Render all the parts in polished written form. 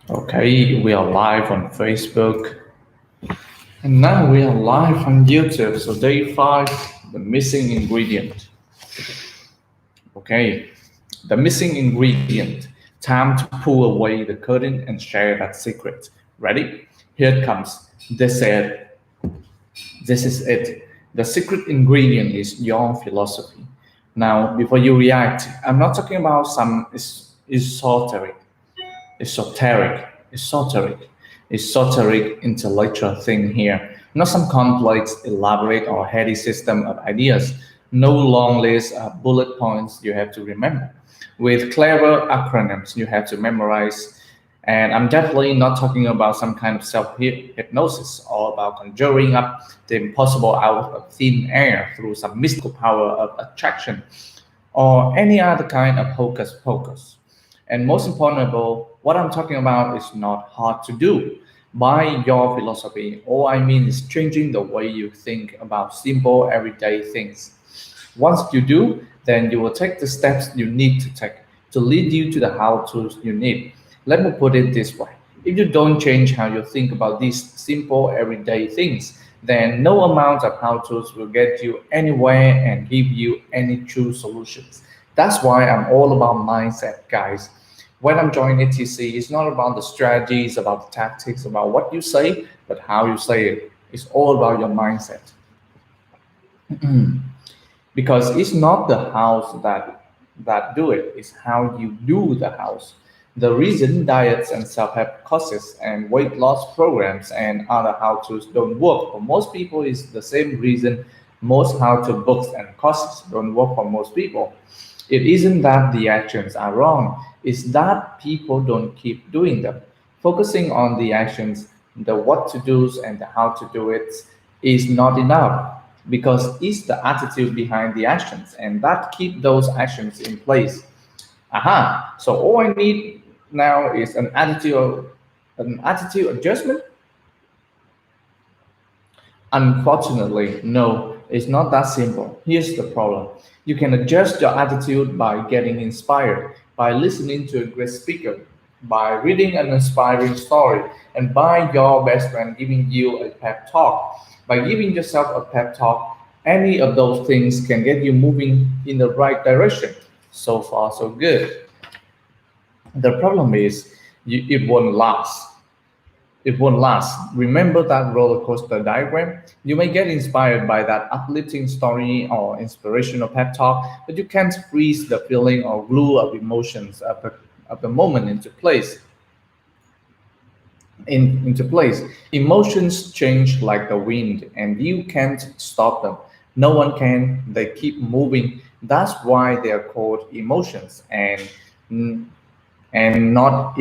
Okay, we are live on Facebook and now we are live on YouTube. So, day five, the missing ingredient. Okay, the missing ingredient. Time to pull away the curtain and share that secret. Ready? Here it comes. This is it. The secret ingredient is your philosophy. Now, before you react, I'm not talking about some esoteric esoteric, esoteric, esoteric intellectual thing here. Not some complex, elaborate, or heady system of ideas. No long list of bullet points you have to remember. With clever acronyms you have to memorize. And I'm definitely not talking about some kind of self hypnosis or about conjuring up the impossible out of thin air through some mystical power of attraction or any other kind of hocus pocus. And most important of all, what I'm talking about is not hard to do. By your philosophy, all I mean is changing the way you think about simple everyday things. Once you do, then you will take the steps you need to take to lead you to the how to's you need. Let me put it this way. If you don't change how you think about these simple everyday things, then no amount of how to's will get you anywhere and give you any true solutions. That's why I'm all about mindset, guys. When I'm joining ATC, it's not about the strategies, about the tactics, about what you say, but how you say it. It's all about your mindset. Because it's not the house that do it, it's how you do the house. The reason diets and self-help courses and weight loss programs and other how-tos don't work for most people is the same reason most how-to books and courses don't work for most people. It isn't that the actions are wrong, it's that people don't keep doing them. Focusing on the actions, the what to do's and the how to do it is not enough because it's the attitude behind the actions and that keep those actions in place. Aha. So all I need now is an attitude adjustment. Unfortunately, no, it's not that simple. Here's the problem. You can adjust your attitude by getting inspired, by listening to a great speaker, by reading an inspiring story, and by your best friend giving you a pep talk. By giving yourself a pep talk, any of those things can get you moving in the right direction. So far, so good. The problem is it won't last. It won't last. Remember that roller coaster diagram? You may get inspired by that uplifting story or inspirational pep talk, but you can't freeze the feeling or glue of emotions of the moment into place. Emotions change like the wind, and you can't stop them. No one can. They keep moving. That's why they are called emotions, and not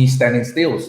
standing still.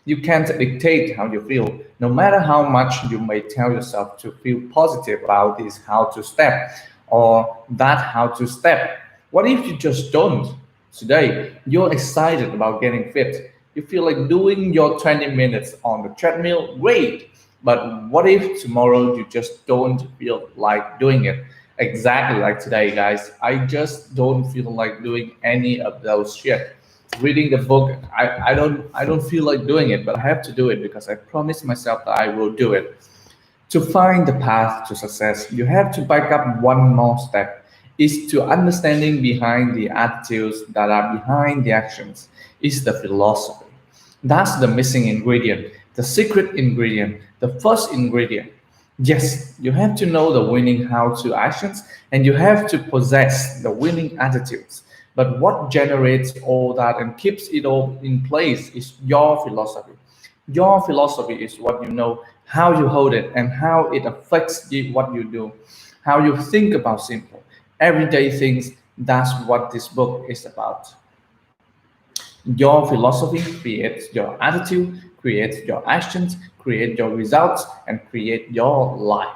You can't dictate how you feel, no matter how much you may tell yourself to feel positive about this how to step or that how to step. What if you just don't? Today, you're excited about getting fit. You feel like doing your 20 minutes on the treadmill, great. But what if tomorrow you just don't feel like doing it? Exactly like today, guys. I just don't feel like doing any of those shit. Reading the book, I don't feel like doing it, but I have to do it because I promised myself that I will do it. To find the path to success, you have to back up one more step. Is to understanding behind the attitudes that are behind the actions is the philosophy. That's the missing ingredient, the secret ingredient, the first ingredient. Yes, you have to know the winning how to actions and you have to possess the winning attitudes. But what generates all that and keeps it all in place is your philosophy. Your philosophy is what you know, how you hold it, and how it affects you, what you do, how you think about simple, everyday things. That's what this book is about. Your philosophy creates your attitude, creates your actions, create your results, and create your life.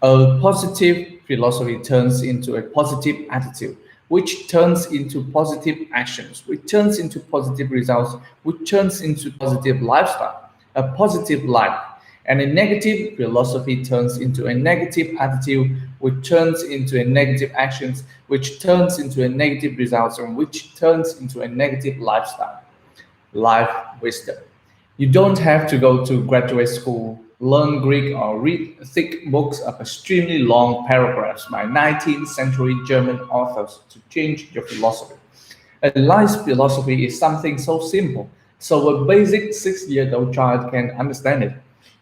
A positive philosophy turns into a positive attitude, which turns into positive actions, which turns into positive results, which turns into positive lifestyle, a positive life. And a negative philosophy turns into a negative attitude, which turns into a negative actions, which turns into a negative results, and which turns into a negative lifestyle. Life wisdom. You don't have to go to graduate school, learn Greek, or read thick books of extremely long paragraphs by 19th century German authors to change your philosophy. A life philosophy is something so simple, so a basic 6-year-old child can understand it.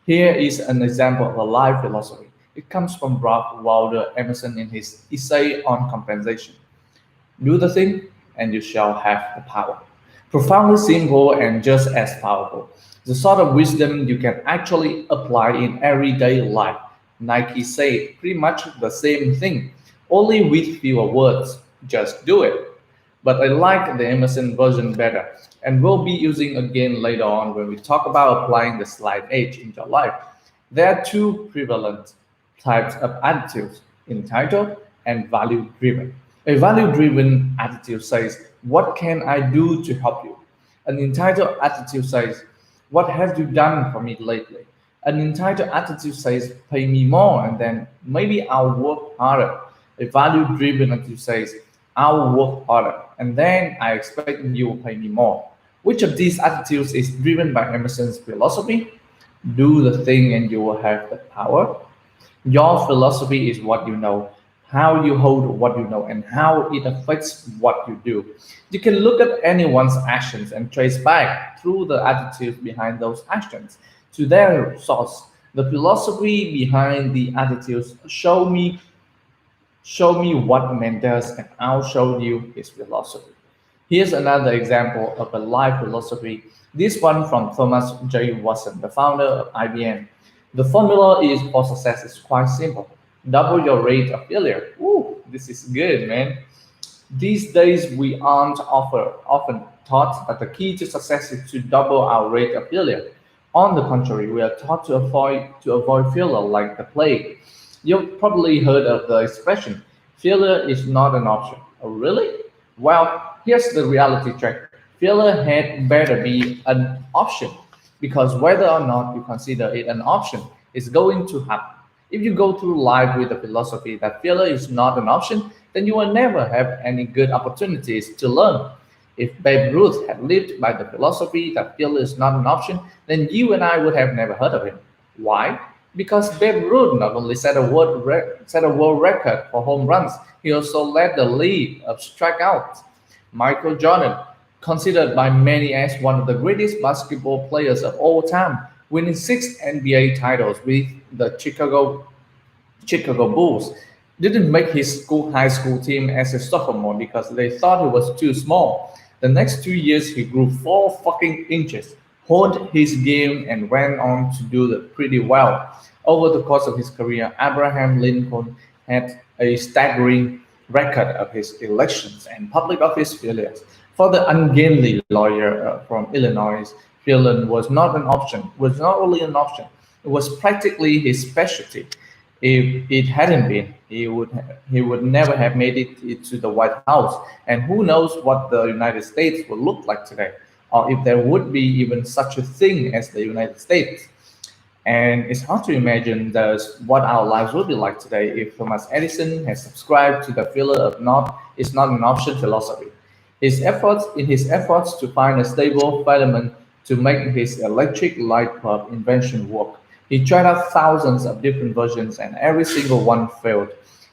Here is an example of a life philosophy. It comes from Ralph Waldo Emerson in his essay on compensation. Do the thing, and you shall have the power. Profoundly simple and just as powerful. The sort of wisdom you can actually apply in everyday life. Nike said pretty much the same thing, only with fewer words. Just do it. But I like the Emerson version better, and we'll be using again later on when we talk about applying the slide age in your life. There are two prevalent types of attitudes, entitled and value driven. A value driven attitude says, what can I do to help you? An entitled attitude says, what have you done for me lately? An entitled attitude says, pay me more and then maybe I'll work harder. A value driven attitude says, I'll work harder and then I expect you will pay me more. Which of these attitudes is driven by Emerson's philosophy? Do the thing and you will have the power. Your philosophy is what you know, how you hold what you know, and how it affects what you do. You can look at anyone's actions and trace back through the attitudes behind those actions to their source. The philosophy behind the attitudes show me what man does, and I'll show you his philosophy. Here's another example of a life philosophy. This one from Thomas J. Watson, the founder of IBM. The formula is for success is quite simple. Double your rate of failure. Ooh, this is good, man. These days, we aren't often taught that the key to success is to double our rate of failure. On the contrary, we are taught to avoid failure like the plague. You've probably heard of the expression, failure is not an option. Oh, really? Well, here's the reality check. Failure had better be an option because whether or not you consider it an option is going to happen. If you go through life with the philosophy that failure is not an option, then you will never have any good opportunities to learn. If Babe Ruth had lived by the philosophy that failure is not an option, then you and I would have never heard of him. Why? Because Babe Ruth not only set a world record for home runs, he also led the league of strikeouts. Michael Jordan, considered by many as one of the greatest basketball players of all time, winning 6 NBA titles with the Chicago Bulls, didn't make his high school team as a sophomore because they thought he was too small. The next 2 years, he grew 4 inches, honed his game, and went on to do pretty well. Over the course of his career, Abraham Lincoln had a staggering record of his elections and public office failures. For the ungainly lawyer from Illinois, failure was not an option, was not only an option, it was practically his specialty. If it hadn't been, he would never have made it to the White House. And who knows what the United States would look like today, or if there would be even such a thing as the United States. And it's hard to imagine what our lives would be like today if Thomas Edison had subscribed to the failure of not is not an option philosophy. In his efforts to find a stable filament to make his electric light bulb invention work, he tried out thousands of different versions and every single one failed.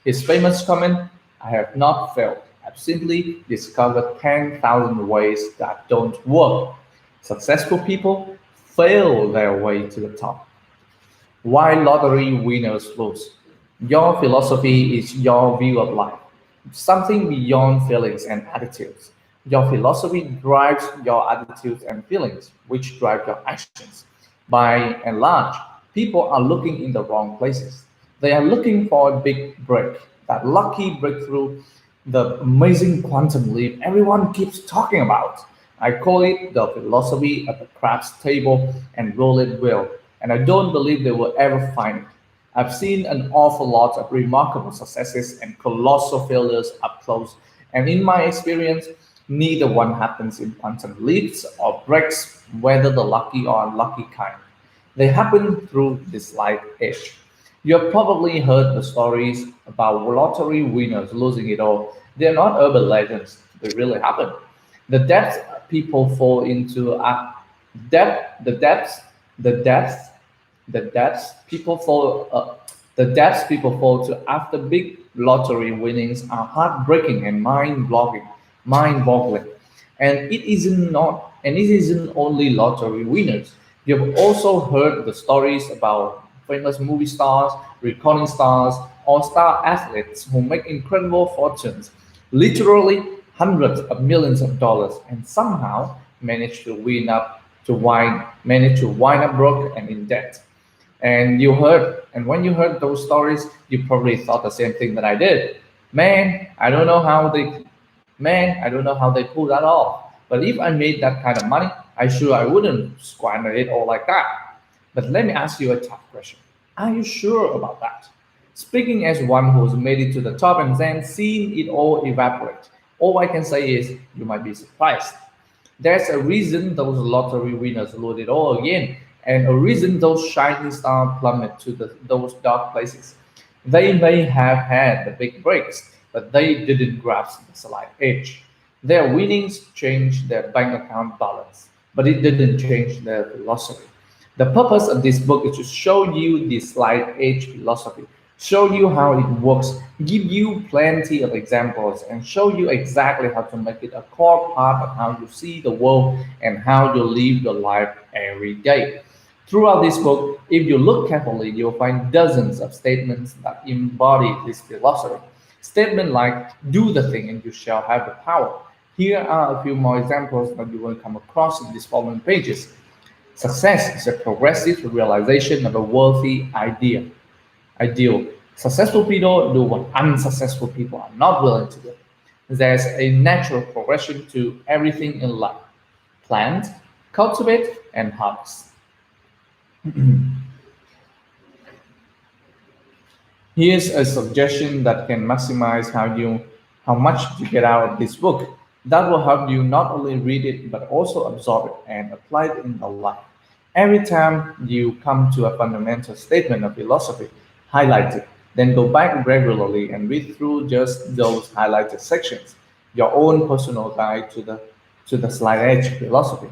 His famous comment, I have not failed. I've simply discovered 10,000 ways that don't work. Successful people fail their way to the top. Why lottery winners lose? Your philosophy is your view of life, something beyond feelings and attitudes. Your philosophy drives your attitudes and feelings, which drive your actions. By and large, people are looking in the wrong places. They are looking for a big break, that lucky breakthrough, the amazing quantum leap everyone keeps talking about. I call it the philosophy of the craps table and roulette wheel, and I don't believe they will ever find it. I've seen an awful lot of remarkable successes and colossal failures up close, and in my experience, neither one happens in quantum leaps or breaks, whether the lucky or unlucky kind. They happen through this light edge. You have probably heard the stories about lottery winners losing it all. They're not urban legends, they really happen. The depths people fall into are the depths, the depths, the depths people fall, the depths people fall to after big lottery winnings are heartbreaking and mind-boggling. And it isn't only lottery winners. You've also heard the stories about famous movie stars, recording stars, or star athletes who make incredible fortunes, literally hundreds of millions of dollars, and somehow manage to wind up broke and in debt. And when you heard those stories, you probably thought the same thing that I did. Man, I don't know how they I don't know how they pull that off. But if I made that kind of money, I wouldn't squander it all like that. But let me ask you a tough question. Are you sure about that? Speaking as one who's made it to the top and then seen it all evaporate, all I can say is you might be surprised. There's a reason those lottery winners load it all again, and a reason those shining stars plummet to those dark places. They may have had the big breaks, but they didn't grasp the slight edge. Their winnings changed their bank account balance, but it didn't change their philosophy. The purpose of this book is to show you the slight edge philosophy, show you how it works, give you plenty of examples, and show you exactly how to make it a core part of how you see the world and how you live your life every day. Throughout this book, if you look carefully, you'll find dozens of statements that embody this philosophy. Statements like, do the thing and you shall have the power. Here are a few more examples that you will come across in these following pages. Success is a progressive realization of a worthy ideal. Successful people do what unsuccessful people are not willing to do. There's a natural progression to everything in life. Plant, cultivate, and harvest. Here's a suggestion that can maximize how much you get out of this book. That will help you not only read it but also absorb it and apply it in your life. Every time you come to a fundamental statement of philosophy, highlight it. Then go back regularly and read through just those highlighted sections. Your own personal guide to the slight edge philosophy.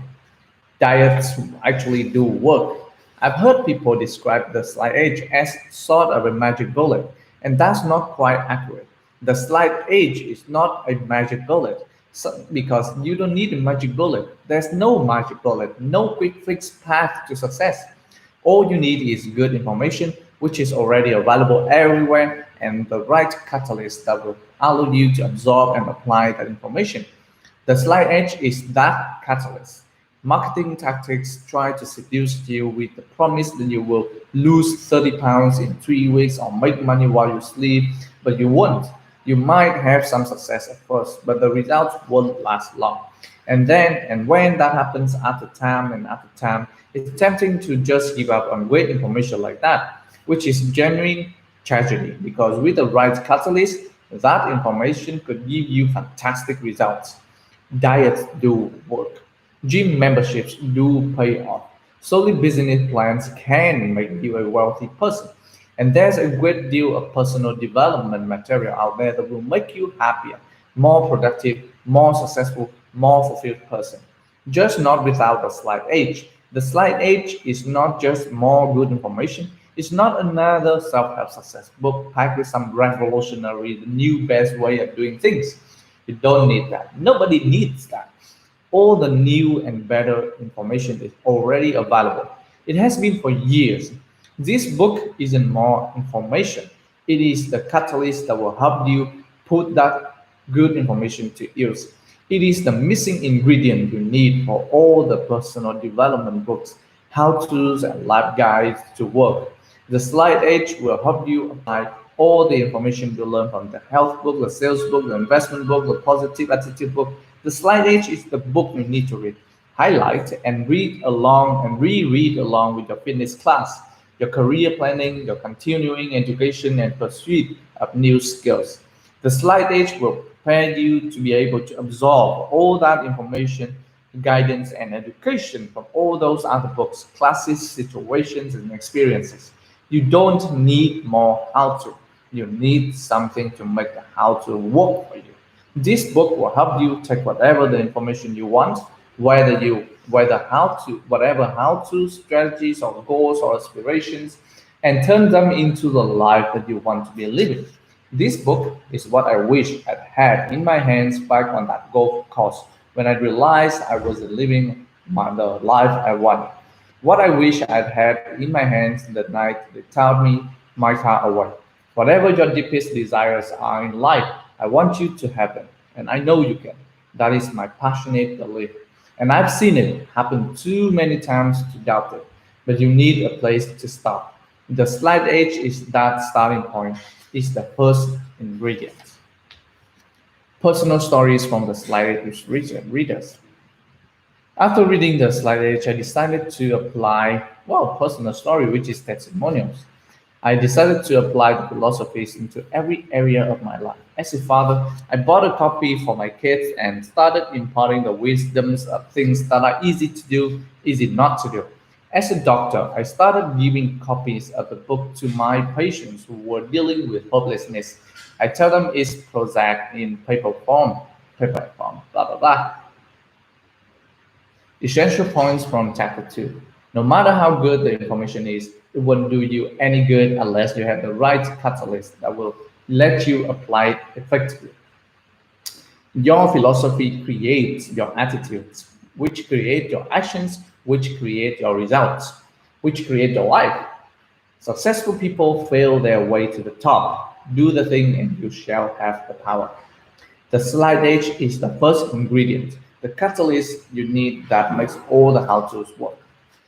Diets actually do work. I've heard people describe the slight edge as sort of a magic bullet, and that's not quite accurate. The slight edge is not a magic bullet because you don't need a magic bullet. There's no magic bullet, no quick fix path to success. All you need is good information, which is already available everywhere, and the right catalyst that will allow you to absorb and apply that information. The slight edge is that catalyst. Marketing tactics try to seduce you with the promise that you will lose 30 pounds in 3 weeks or make money while you sleep, but you won't. You might have some success at first, but the results won't last long. And when that happens after time, it's tempting to just give up on great information like that, which is genuine tragedy because with the right catalyst, that information could give you fantastic results. Diets do work. Gym memberships do pay off. Solid business plans can make you a wealthy person. And there's a great deal of personal development material out there that will make you happier, more productive, more successful, more fulfilled person. Just not without the slight edge. The slight edge is not just more good information. It's not another self-help success book packed with some revolutionary, new best way of doing things. You don't need that. Nobody needs that. All the new and better information is already available. It has been for years. This book isn't more information. It is the catalyst that will help you put that good information to use. It is the missing ingredient you need for all the personal development books, how-tos, and life guides to work. The Slight Edge will help you apply all the information you learn from the health book, the sales book, the investment book, the positive attitude book. The Slight Edge is the book you need to read, highlight, and read along and reread along with your fitness class, your career planning, your continuing education, and pursuit of new skills. The Slight Edge will prepare you to be able to absorb all that information, guidance, and education from all those other books, classes, situations, and experiences. You don't need more how to. You need something to make the how to work for you. This book will help you take whatever the information you want, whether how to whatever how to strategies or goals or aspirations, and turn them into the life that you want to be living. This book is what I wish I'd had in my hands back on that golf course when I realized I wasn't living the life I wanted. What I wish I'd had in my hands that night that taught me my car away. Whatever your deepest desires are in life, I want you to have them, and I know you can. That is my passionate belief. And I've seen it happen too many times to doubt it. But you need a place to start. The slide edge is that starting point, is the first ingredient. Personal stories from the slide edge readers. After reading the slide edge, I decided to apply, well, personal story, which is testimonials. I decided to apply the philosophies into every area of my life. As a father, I bought a copy for my kids and started imparting the wisdoms of things that are easy to do, easy not to do. As a doctor, I started giving copies of the book to my patients who were dealing with hopelessness. I tell them it's Prozac in paper form, blah, blah, blah. Essential points from chapter 2. No matter how good the information is, it won't do you any good unless you have the right catalyst that will let you apply it effectively. Your philosophy creates your attitudes, which create your actions, which create your results, which create your life. Successful people fail their way to the top. Do the thing and you shall have the power. The slide edge is the first ingredient, the catalyst you need that makes all the how-tos work.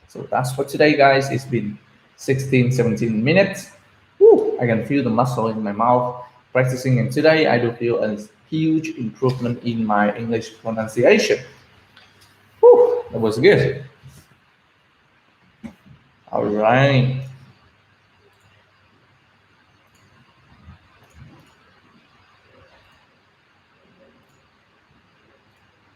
So that's for today, guys. It's been 16, 17 minutes. Woo, I can feel the muscle in my mouth practicing, and today I do feel a huge improvement in my English pronunciation. Woo, that was good. All right.